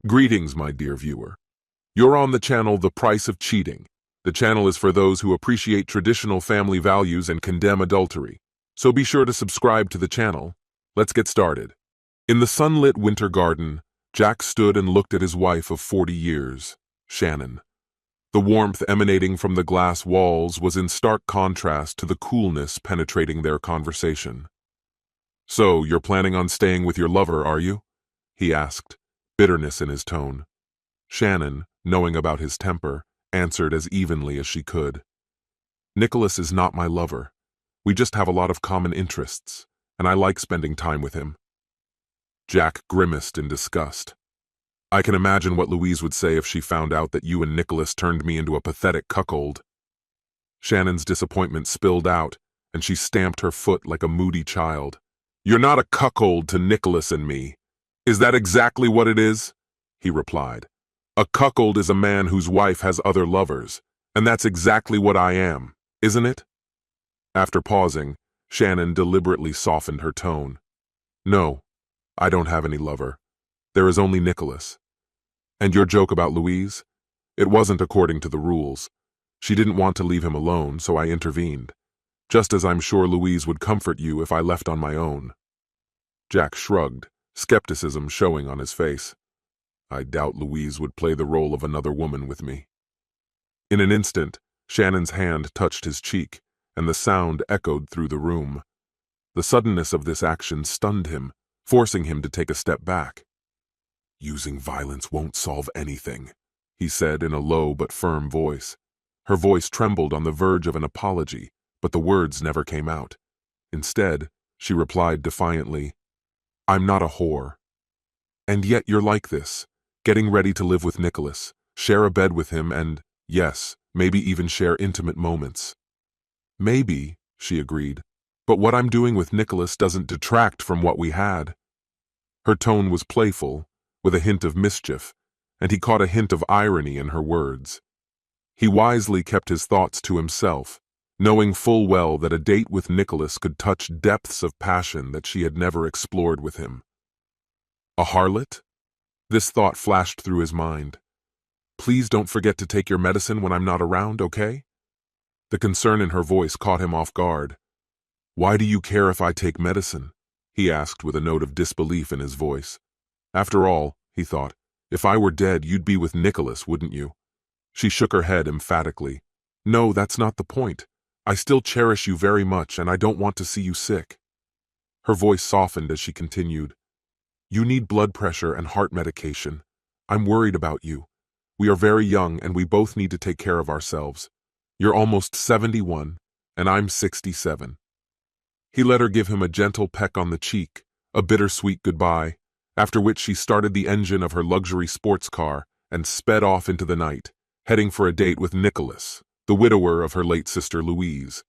Greetings, my dear viewer. You're on the channel The Price of Cheating. The channel is for those who appreciate traditional family values and condemn adultery. So be sure to subscribe to the channel. Let's get started. In the sunlit winter garden, Jack stood and looked at his wife of 40 years, Shannon. The warmth emanating from the glass walls was in stark contrast to the coolness penetrating their conversation. "So, you're planning on staying with your lover, are you?" he asked, bitterness in his tone. Shannon, knowing about his temper, answered as evenly as she could. "Nicholas is not my lover. We just have a lot of common interests, and I like spending time with him." Jack grimaced in disgust. "I can imagine what Louise would say if she found out that you and Nicholas turned me into a pathetic cuckold." Shannon's disappointment spilled out, and she stamped her foot like a moody child. "You're not a cuckold to Nicholas and me. Is that exactly what it is?" he replied. "A cuckold is a man whose wife has other lovers, and that's exactly what I am, isn't it?" After pausing, Shannon deliberately softened her tone. "No, I don't have any lover. There is only Nicholas. And your joke about Louise? It wasn't according to the rules. She didn't want to leave him alone, so I intervened. Just as I'm sure Louise would comfort you if I left on my own." Jack shrugged, skepticism showing on his face. "I doubt Louise would play the role of another woman with me." In an instant, Shannon's hand touched his cheek, and the sound echoed through the room. The suddenness of this action stunned him, forcing him to take a step back. "Using violence won't solve anything," he said in a low but firm voice. Her voice trembled on the verge of an apology, but the words never came out. Instead, she replied defiantly, "I'm not a whore. And yet you're like this, getting ready to live with Nicholas, share a bed with him and, yes, maybe even share intimate moments." "Maybe," she agreed, "but what I'm doing with Nicholas doesn't detract from what we had." Her tone was playful, with a hint of mischief, and he caught a hint of irony in her words. He wisely kept his thoughts to himself, knowing full well that a date with Nicholas could touch depths of passion that she had never explored with him. A harlot? This thought flashed through his mind. "Please don't forget to take your medicine when I'm not around, okay?" The concern in her voice caught him off guard. "Why do you care if I take medicine?" he asked with a note of disbelief in his voice. "After all," he thought, "if I were dead, you'd be with Nicholas, wouldn't you?" She shook her head emphatically. "No, that's not the point. I still cherish you very much, and I don't want to see you sick." Her voice softened as she continued. "You need blood pressure and heart medication. I'm worried about you. We are very young, and we both need to take care of ourselves. You're almost 71, and I'm 67. He let her give him a gentle peck on the cheek, a bittersweet goodbye, after which she started the engine of her luxury sports car and sped off into the night, heading for a date with Nicholas, the widower of her late sister Louise.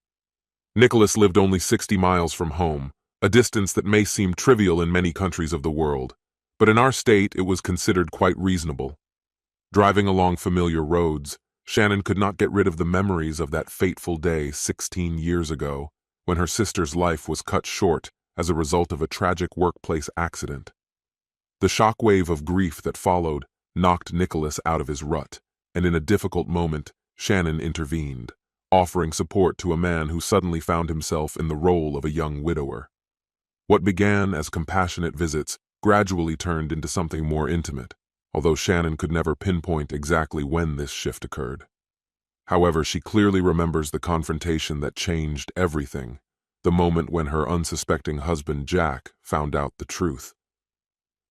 Nicholas lived only 60 miles from home, a distance that may seem trivial in many countries of the world, but in our state it was considered quite reasonable. Driving along familiar roads, Shannon could not get rid of the memories of that fateful day 16 years ago, when her sister's life was cut short as a result of a tragic workplace accident. The shockwave of grief that followed knocked Nicholas out of his rut, and in a difficult moment, Shannon intervened, offering support to a man who suddenly found himself in the role of a young widower. What began as compassionate visits gradually turned into something more intimate, although Shannon could never pinpoint exactly when this shift occurred. However, she clearly remembers the confrontation that changed everything, the moment when her unsuspecting husband Jack found out the truth.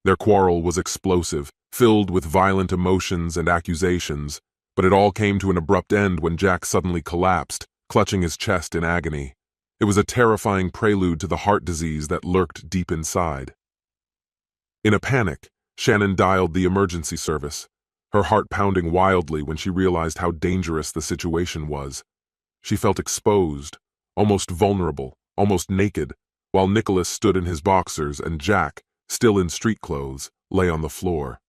Their quarrel was explosive, filled with violent emotions and accusations, but it all came to an abrupt end when Jack suddenly collapsed, clutching his chest in agony. It was a terrifying prelude to the heart disease that lurked deep inside. In a panic, Shannon dialed the emergency service, her heart pounding wildly when she realized how dangerous the situation was. She felt exposed, almost vulnerable, almost naked, while Nicholas stood in his boxers and Jack, still in street clothes, lay on the floor.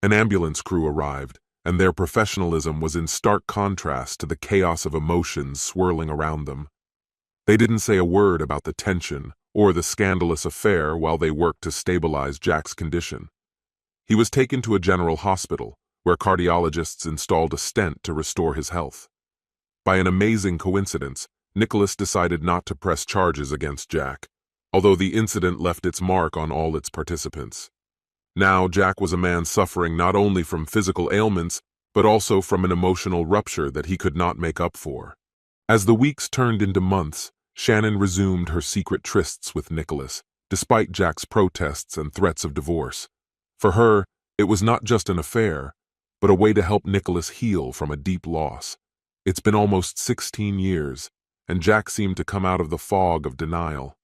An ambulance crew arrived, and their professionalism was in stark contrast to the chaos of emotions swirling around them. They didn't say a word about the tension or the scandalous affair while they worked to stabilize Jack's condition. He was taken to a general hospital, where cardiologists installed a stent to restore his health. By an amazing coincidence, Nicholas decided not to press charges against Jack, although the incident left its mark on all its participants. Now, Jack was a man suffering not only from physical ailments, but also from an emotional rupture that he could not make up for. As the weeks turned into months, Shannon resumed her secret trysts with Nicholas, despite Jack's protests and threats of divorce. For her, it was not just an affair, but a way to help Nicholas heal from a deep loss. It's been almost 16 years, and Jack seemed to come out of the fog of denial.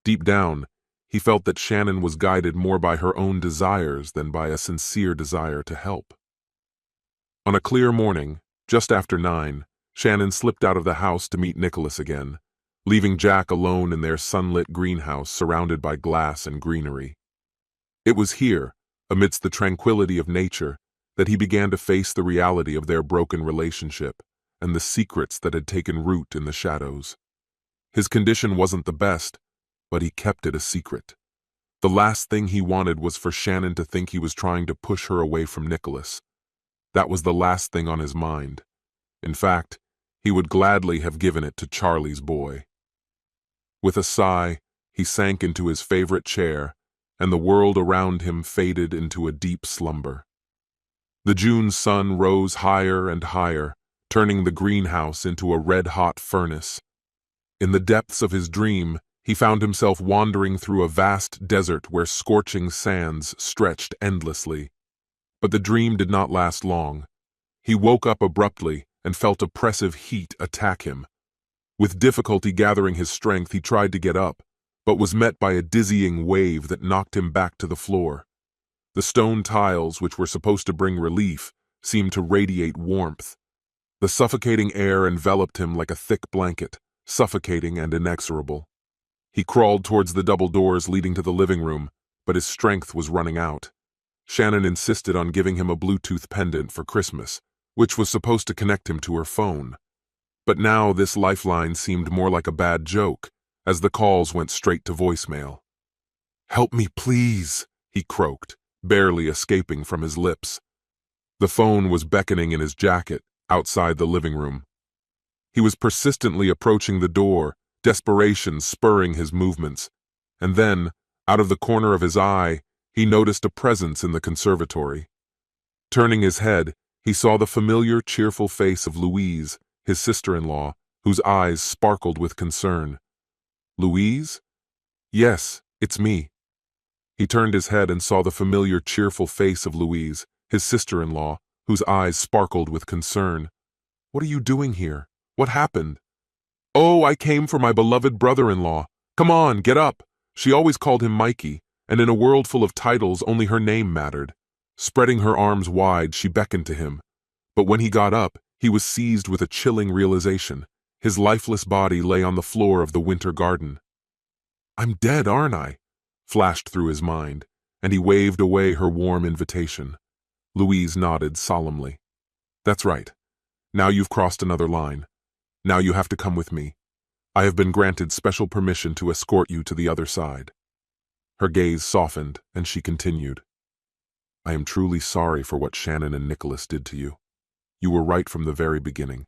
Deep down, he felt that Shannon was guided more by her own desires than by a sincere desire to help. On a clear morning, just after 9, Shannon slipped out of the house to meet Nicholas again, leaving Jack alone in their sunlit greenhouse surrounded by glass and greenery. It was here, amidst the tranquility of nature, that he began to face the reality of their broken relationship and the secrets that had taken root in the shadows. His condition wasn't the best, but he kept it a secret. The last thing he wanted was for Shannon to think he was trying to push her away from Nicholas. That was the last thing on his mind. In fact, he would gladly have given it to Charlie's boy. With a sigh, he sank into his favorite chair, and the world around him faded into a deep slumber. The June sun rose higher and higher, turning the greenhouse into a red-hot furnace. In the depths of his dream, he found himself wandering through a vast desert where scorching sands stretched endlessly. But the dream did not last long. He woke up abruptly and felt oppressive heat attack him. With difficulty gathering his strength, he tried to get up, but was met by a dizzying wave that knocked him back to the floor. The stone tiles, which were supposed to bring relief, seemed to radiate warmth. The suffocating air enveloped him like a thick blanket, suffocating and inexorable. He crawled towards the double doors leading to the living room, but his strength was running out. Shannon insisted on giving him a Bluetooth pendant for Christmas, which was supposed to connect him to her phone. But now this lifeline seemed more like a bad joke, as the calls went straight to voicemail. "Help me, please," he croaked, barely escaping from his lips. The phone was beckoning in his jacket, outside the living room. He was persistently approaching the door, desperation spurring his movements. And then, out of the corner of his eye, he noticed a presence in the conservatory. Turning his head, he saw the familiar, cheerful face of Louise, his sister-in-law, whose eyes sparkled with concern. "Louise? Yes, it's me." He turned his head and saw the familiar, cheerful face of Louise, his sister-in-law, whose eyes sparkled with concern. "What are you doing here? What happened?" "Oh, I came for my beloved brother-in-law. Come on, get up." She always called him Mikey, and in a world full of titles, only her name mattered. Spreading her arms wide, she beckoned to him. But when he got up, he was seized with a chilling realization. His lifeless body lay on the floor of the winter garden. "I'm dead, aren't I?" flashed through his mind, and he waved away her warm invitation. Louise nodded solemnly. "That's right. Now you've crossed another line. Now you have to come with me. I have been granted special permission to escort you to the other side." Her gaze softened, and she continued. "I am truly sorry for what Shannon and Nicholas did to you. You were right from the very beginning.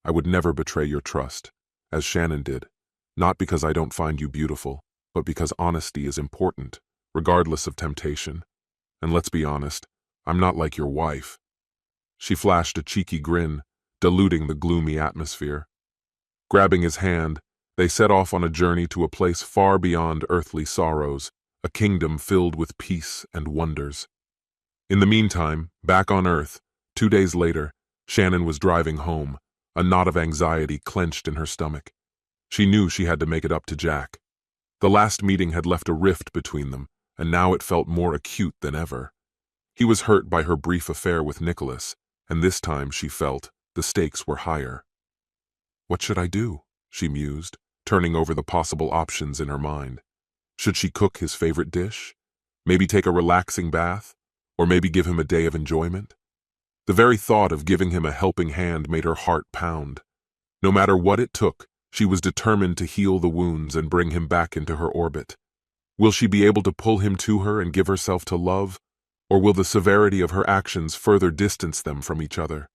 I would never betray your trust, as Shannon did, not because I don't find you beautiful, but because honesty is important, regardless of temptation. And let's be honest, I'm not like your wife." She flashed a cheeky grin, diluting the gloomy atmosphere. Grabbing his hand, they set off on a journey to a place far beyond earthly sorrows, a kingdom filled with peace and wonders. In the meantime, back on Earth, 2 days later, Shannon was driving home, a knot of anxiety clenched in her stomach. She knew she had to make it up to Jack. The last meeting had left a rift between them, and now it felt more acute than ever. He was hurt by her brief affair with Nicholas, and this time she felt the stakes were higher. "What should I do?" she mused, turning over the possible options in her mind. Should she cook his favorite dish? Maybe take a relaxing bath? Or maybe give him a day of enjoyment? The very thought of giving him a helping hand made her heart pound. No matter what it took, she was determined to heal the wounds and bring him back into her orbit. Will she be able to pull him to her and give herself to love? Or will the severity of her actions further distance them from each other?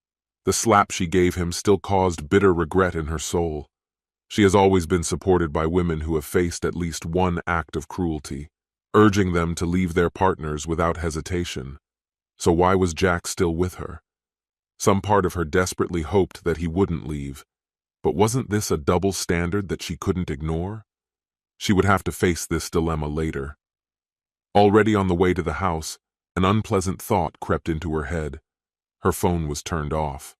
The slap she gave him still caused bitter regret in her soul. She has always been supported by women who have faced at least one act of cruelty, urging them to leave their partners without hesitation. So why was Jack still with her? Some part of her desperately hoped that he wouldn't leave. But wasn't this a double standard that she couldn't ignore? She would have to face this dilemma later. Already on the way to the house, an unpleasant thought crept into her head. Her phone was turned off.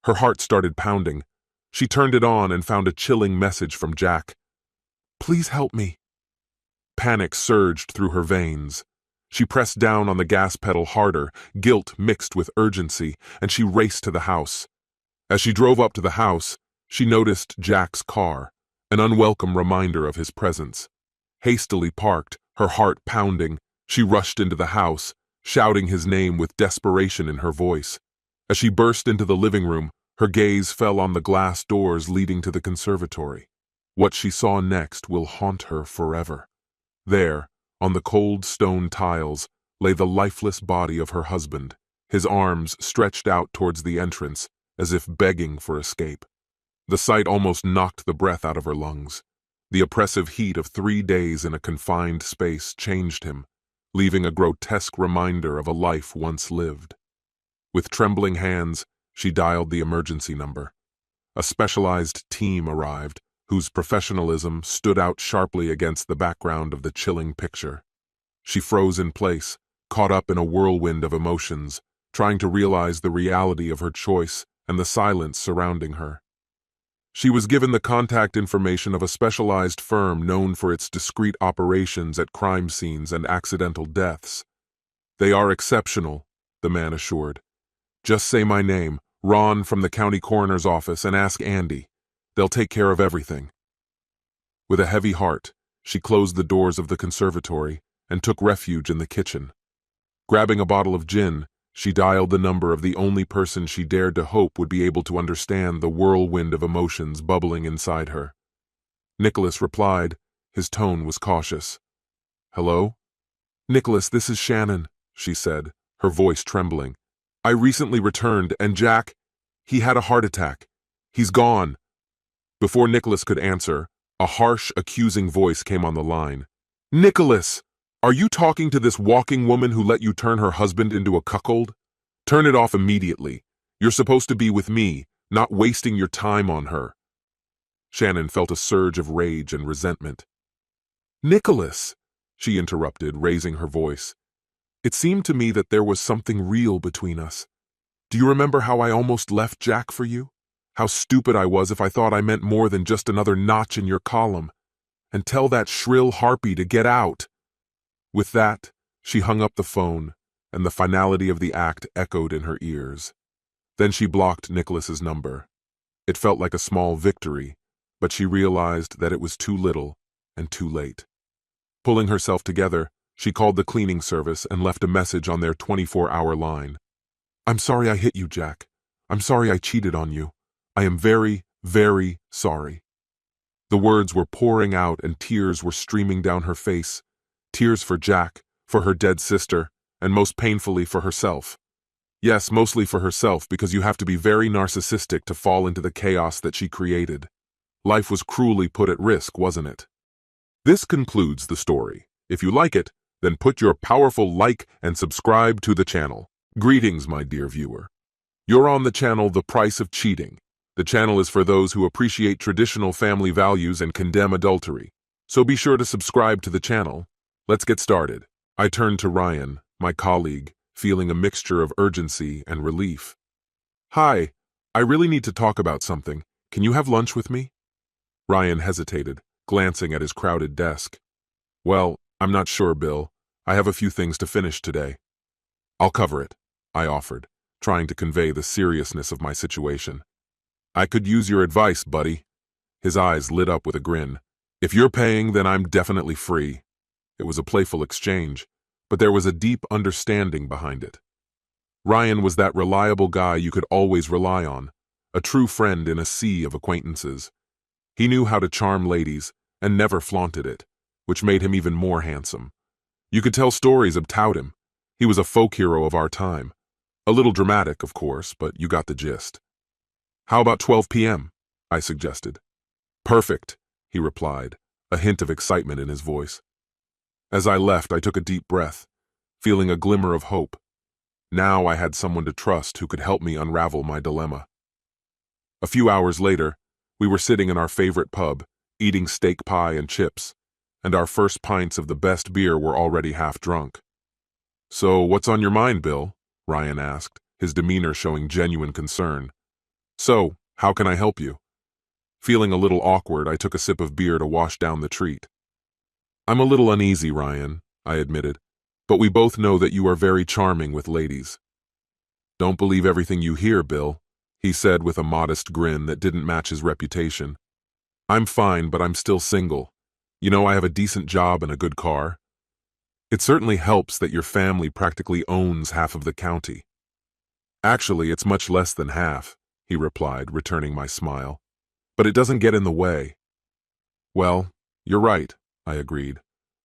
Her heart started pounding. She turned it on and found a chilling message from Jack. "Please help me." Panic surged through her veins. She pressed down on the gas pedal harder, guilt mixed with urgency, and she raced to the house. As she drove up to the house, she noticed Jack's car, an unwelcome reminder of his presence. Hastily parked, her heart pounding, she rushed into the house, shouting his name with desperation in her voice. As she burst into the living room, her gaze fell on the glass doors leading to the conservatory. What she saw next will haunt her forever. There, on the cold stone tiles, lay the lifeless body of her husband, his arms stretched out towards the entrance, as if begging for escape. The sight almost knocked the breath out of her lungs. The oppressive heat of 3 days in a confined space changed him, leaving a grotesque reminder of a life once lived. With trembling hands, she dialed the emergency number. A specialized team arrived, whose professionalism stood out sharply against the background of the chilling picture. She froze in place, caught up in a whirlwind of emotions, trying to realize the reality of her choice and the silence surrounding her. She was given the contact information of a specialized firm known for its discreet operations at crime scenes and accidental deaths. "They are exceptional," the man assured. "Just say my name, Ron from the county coroner's office, and ask Andy. They'll take care of everything." With a heavy heart, she closed the doors of the conservatory and took refuge in the kitchen. Grabbing a bottle of gin, she dialed the number of the only person she dared to hope would be able to understand the whirlwind of emotions bubbling inside her. Nicholas replied. His tone was cautious. "Hello?" "Nicholas, this is Shannon," she said, her voice trembling. "I recently returned, and Jack, he had a heart attack. He's gone." Before Nicholas could answer, a harsh, accusing voice came on the line. "Nicholas! Are you talking to this walking woman who let you turn her husband into a cuckold? Turn it off immediately. You're supposed to be with me, not wasting your time on her." Shannon felt a surge of rage and resentment. "Nicholas," she interrupted, raising her voice. "It seemed to me that there was something real between us. Do you remember how I almost left Jack for you? How stupid I was if I thought I meant more than just another notch in your column. And tell that shrill harpy to get out." With that, she hung up the phone, and the finality of the act echoed in her ears. Then she blocked Nicholas's number. It felt like a small victory, but she realized that it was too little and too late. Pulling herself together, she called the cleaning service and left a message on their 24-hour line. "I'm sorry I hit you, Jack. I'm sorry I cheated on you. I am very, very sorry." The words were pouring out and tears were streaming down her face. Tears for Jack, for her dead sister, and most painfully for herself. Yes, mostly for herself, because you have to be very narcissistic to fall into the chaos that she created. Life was cruelly put at risk, wasn't it? This concludes the story. If you like it, then put your powerful like and subscribe to the channel. Greetings, my dear viewer. You're on the channel The Price of Cheating. The channel is for those who appreciate traditional family values and condemn adultery. So be sure to subscribe to the channel. Let's get started. I turned to Ryan, my colleague, feeling a mixture of urgency and relief. "Hi, I really need to talk about something. Can you have lunch with me?" Ryan hesitated, glancing at his crowded desk. "Well, I'm not sure, Bill. I have a few things to finish today." "I'll cover it," I offered, trying to convey the seriousness of my situation. "I could use your advice, buddy." His eyes lit up with a grin. "If you're paying, then I'm definitely free." It was a playful exchange, but there was a deep understanding behind it. Ryan was that reliable guy you could always rely on, a true friend in a sea of acquaintances. He knew how to charm ladies and never flaunted it, which made him even more handsome. You could tell stories about him, He was a folk hero of our time. A little dramatic, of course, but you got the gist. How about 12 p.m.? I suggested. Perfect, he replied, a hint of excitement in his voice. As I left, I took a deep breath, feeling a glimmer of hope. Now I had someone to trust who could help me unravel my dilemma. A few hours later, we were sitting in our favorite pub, eating steak pie and chips, and our first pints of the best beer were already half drunk. So, what's on your mind, Bill? Ryan asked, his demeanor showing genuine concern. So, how can I help you? Feeling a little awkward, I took a sip of beer to wash down the treat. I'm a little uneasy, Ryan, I admitted, but we both know that you are very charming with ladies. Don't believe everything you hear, Bill, he said with a modest grin that didn't match his reputation. I'm fine, but I'm still single. You know, I have a decent job and a good car. It certainly helps that your family practically owns half of the county. Actually, it's much less than half, he replied, returning my smile. But it doesn't get in the way. Well, you're right, I agreed.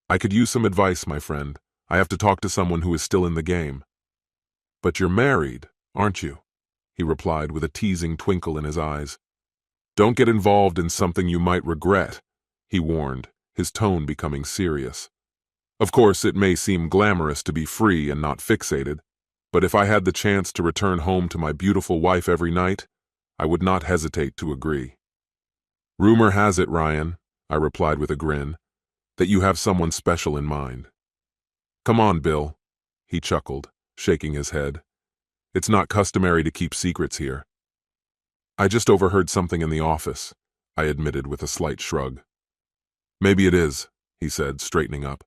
I could use some advice, my friend. I have to talk to someone who is still in the game. But you're married, aren't you? He replied with a teasing twinkle in his eyes. Don't get involved in something you might regret, he warned, his tone becoming serious. Of course, it may seem glamorous to be free and not fixated, but if I had the chance to return home to my beautiful wife every night, I would not hesitate to agree. Rumor has it, Ryan, I replied with a grin, that you have someone special in mind. Come on, Bill, he chuckled, shaking his head. It's not customary to keep secrets here. I just overheard something in the office, I admitted with a slight shrug. Maybe it is, he said, straightening up.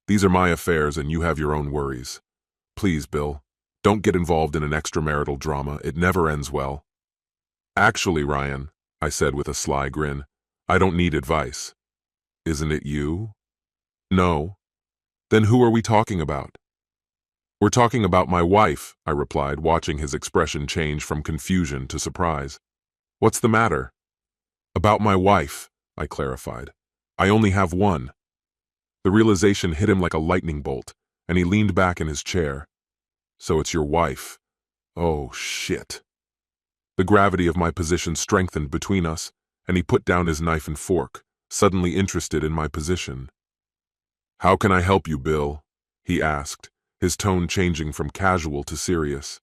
These are my affairs and you have your own worries. Please, Bill, don't get involved in an extramarital drama. It never ends well. Actually, Ryan, I said with a sly grin, I don't need advice. Isn't it you? No. Then who are we talking about? We're talking about my wife, I replied, watching his expression change from confusion to surprise. What's the matter? About my wife, I clarified. I only have one. The realization hit him like a lightning bolt, and he leaned back in his chair. So it's your wife. Oh, shit. The gravity of my position strengthened between us, and he put down his knife and fork, suddenly interested in my position. How can I help you, Bill? He asked, his tone changing from casual to serious.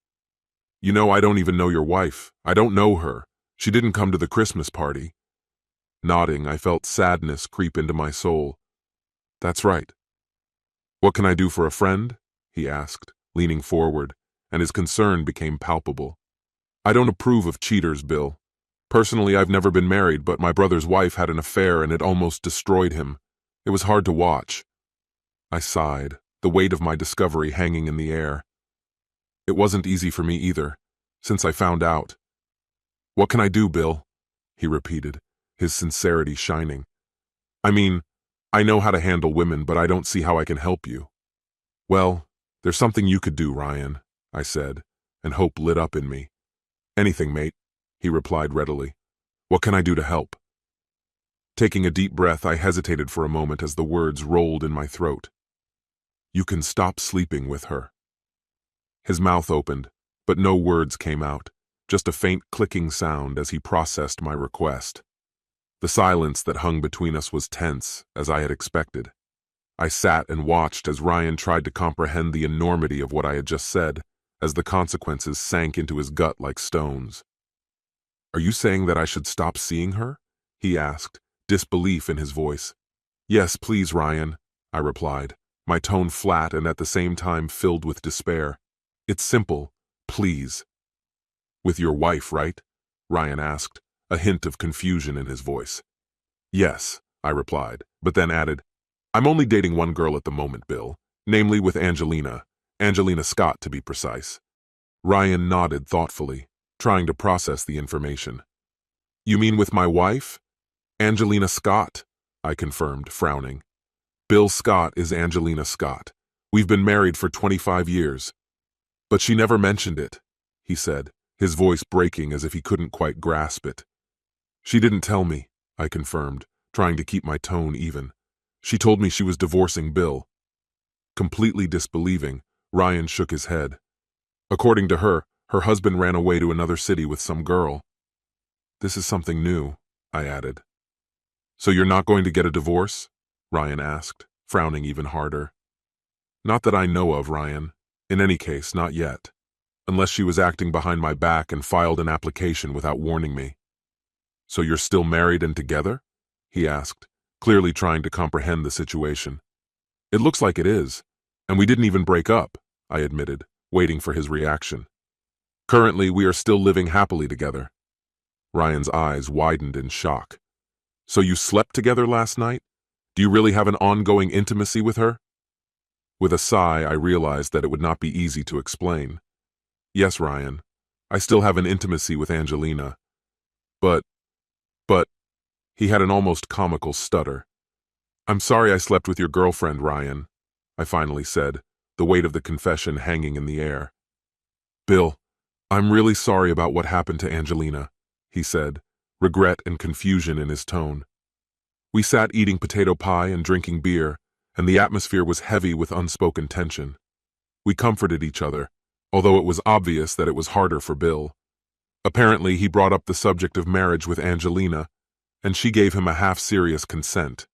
You know, I don't even know your wife. I don't know her. She didn't come to the Christmas party. Nodding, I felt sadness creep into my soul. That's right. What can I do for a friend? He asked, leaning forward, and his concern became palpable. I don't approve of cheaters, Bill. Personally, I've never been married, but my brother's wife had an affair and it almost destroyed him. It was hard to watch. I sighed, the weight of my discovery hanging in the air. It wasn't easy for me either, since I found out. What can I do, Bill? He repeated, his sincerity shining. I mean, I know how to handle women, but I don't see how I can help you. Well, there's something you could do, Ryan, I said, and hope lit up in me. Anything, mate, he replied readily. What can I do to help? Taking a deep breath, I hesitated for a moment as the words rolled in my throat. You can stop sleeping with her. His mouth opened, but no words came out, just a faint clicking sound as he processed my request. The silence that hung between us was tense, as I had expected. I sat and watched as Ryan tried to comprehend the enormity of what I had just said, as the consequences sank into his gut like stones. Are you saying that I should stop seeing her? He asked, disbelief in his voice. Yes, please, Ryan, I replied, my tone flat and at the same time filled with despair. It's simple, please. With your wife, right? Ryan asked, a hint of confusion in his voice. Yes, I replied, but then added, I'm only dating one girl at the moment, Bill, namely with Angelina Scott to be precise. Ryan nodded thoughtfully, trying to process the information. You mean with my wife? Angelina Scott, I confirmed, frowning. Bill Scott is Angelina Scott. We've been married for 25 years. But she never mentioned it, he said, his voice breaking as if he couldn't quite grasp it. She didn't tell me, I confirmed, trying to keep my tone even. She told me she was divorcing Bill. Completely disbelieving, Ryan shook his head. According to her, her husband ran away to another city with some girl. This is something new, I added. So you're not going to get a divorce? Ryan asked, frowning even harder. Not that I know of, Ryan. In any case, not yet. Unless she was acting behind my back and filed an application without warning me. So you're still married and together? He asked, clearly trying to comprehend the situation. It looks like it is, and we didn't even break up, I admitted, waiting for his reaction. Currently, we are still living happily together. Ryan's eyes widened in shock. So you slept together last night? Do you really have an ongoing intimacy with her? With a sigh, I realized that it would not be easy to explain. Yes, Ryan, I still have an intimacy with Angelina. But, he had an almost comical stutter. I'm sorry I slept with your girlfriend, Ryan, I finally said, the weight of the confession hanging in the air. Bill, I'm really sorry about what happened to Angelina, he said, regret and confusion in his tone. We sat eating potato pie and drinking beer, and the atmosphere was heavy with unspoken tension. We comforted each other, although it was obvious that it was harder for Bill. Apparently, he brought up the subject of marriage with Angelina, and she gave him a half-serious consent.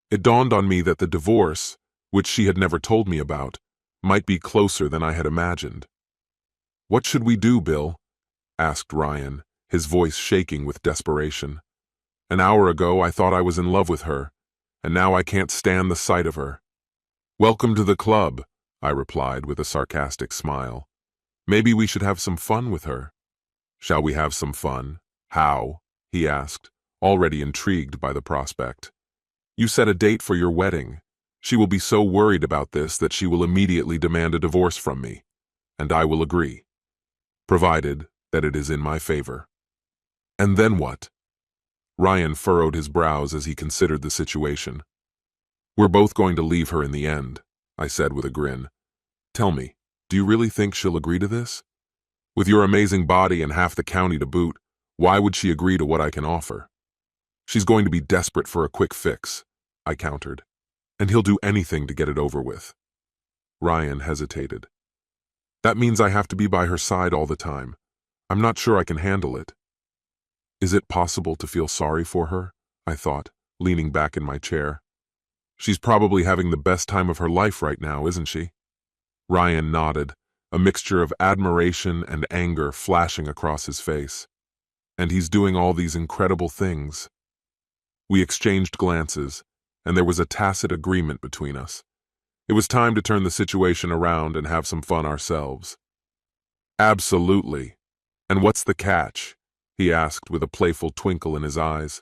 It dawned on me that the divorce, which she had never told me about, might be closer than I had imagined. What should we do, Bill? Asked Ryan, his voice shaking with desperation. An hour ago, I thought I was in love with her, and now I can't stand the sight of her. Welcome to the club, I replied with a sarcastic smile. Maybe we should have some fun with her. Shall we have some fun? How? He asked, already intrigued by the prospect. You set a date for your wedding. She will be so worried about this that she will immediately demand a divorce from me, and I will agree, provided that it is in my favor. And then what? Ryan furrowed his brows as he considered the situation. We're both going to leave her in the end, I said with a grin. Tell me, do you really think she'll agree to this? With your amazing body and half the county to boot, why would she agree to what I can offer? She's going to be desperate for a quick fix, I countered, and he'll do anything to get it over with. Ryan hesitated. That means I have to be by her side all the time. I'm not sure I can handle it. Is it possible to feel sorry for her? I thought, leaning back in my chair. She's probably having the best time of her life right now, isn't she? Ryan nodded, a mixture of admiration and anger flashing across his face. And he's doing all these incredible things. We exchanged glances, and there was a tacit agreement between us. It was time to turn the situation around and have some fun ourselves. Absolutely. And what's the catch? He asked with a playful twinkle in his eyes.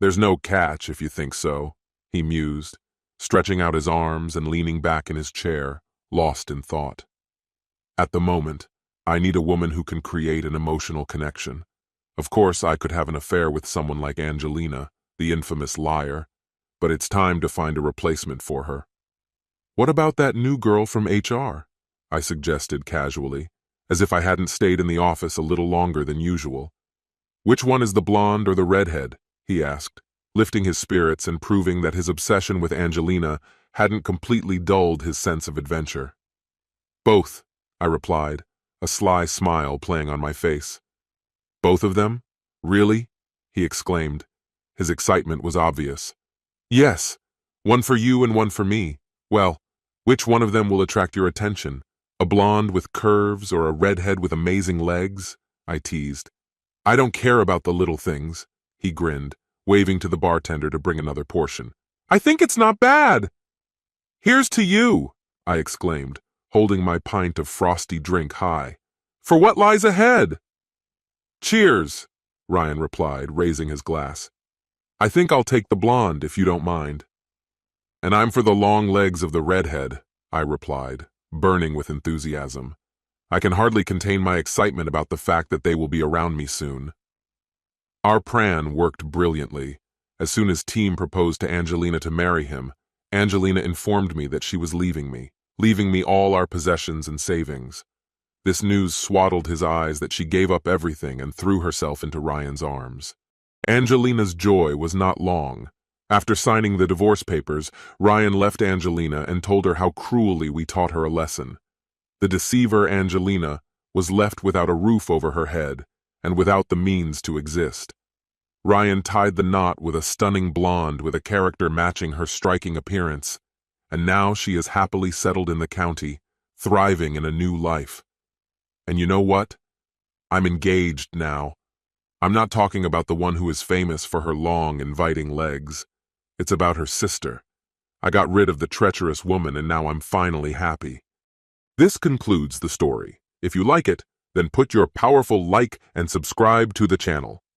There's no catch if you think so, he mused, stretching out his arms and leaning back in his chair, lost in thought. At the moment, I need a woman who can create an emotional connection. Of course, I could have an affair with someone like Angelina, the infamous liar, but it's time to find a replacement for her. What about that new girl from HR? I suggested casually, as if I hadn't stayed in the office a little longer than usual. Which one is the blonde or the redhead? He asked, lifting his spirits and proving that his obsession with Angelina hadn't completely dulled his sense of adventure. Both, I replied, a sly smile playing on my face. Both of them? Really? He exclaimed. His excitement was obvious. Yes, one for you and one for me. Well, which one of them will attract your attention? A blonde with curves or a redhead with amazing legs? I teased. I don't care about the little things, he grinned, waving to the bartender to bring another portion. I think it's not bad. Here's to you, I exclaimed, holding my pint of frosty drink high. For what lies ahead? Cheers, Ryan replied, raising his glass. I think I'll take the blonde, if you don't mind. And I'm for the long legs of the redhead, I replied, burning with enthusiasm. I can hardly contain my excitement about the fact that they will be around me soon. Our plan worked brilliantly. As soon as Team proposed to Angelina to marry him, Angelina informed me that she was leaving me all our possessions and savings. This news swaddled his eyes that she gave up everything and threw herself into Ryan's arms. Angelina's joy was not long, After signing the divorce papers, Ryan left Angelina and told her how cruelly we taught her a lesson. The deceiver Angelina was left without a roof over her head and without the means to exist. Ryan tied the knot with a stunning blonde with a character matching her striking appearance, and now she is happily settled in the county, thriving in a new life. And you know what? I'm engaged now. I'm not talking about the one who is famous for her long, inviting legs. It's about her sister. I got rid of the treacherous woman and now I'm finally happy. This concludes the story. If you like it, then put your powerful like and subscribe to the channel.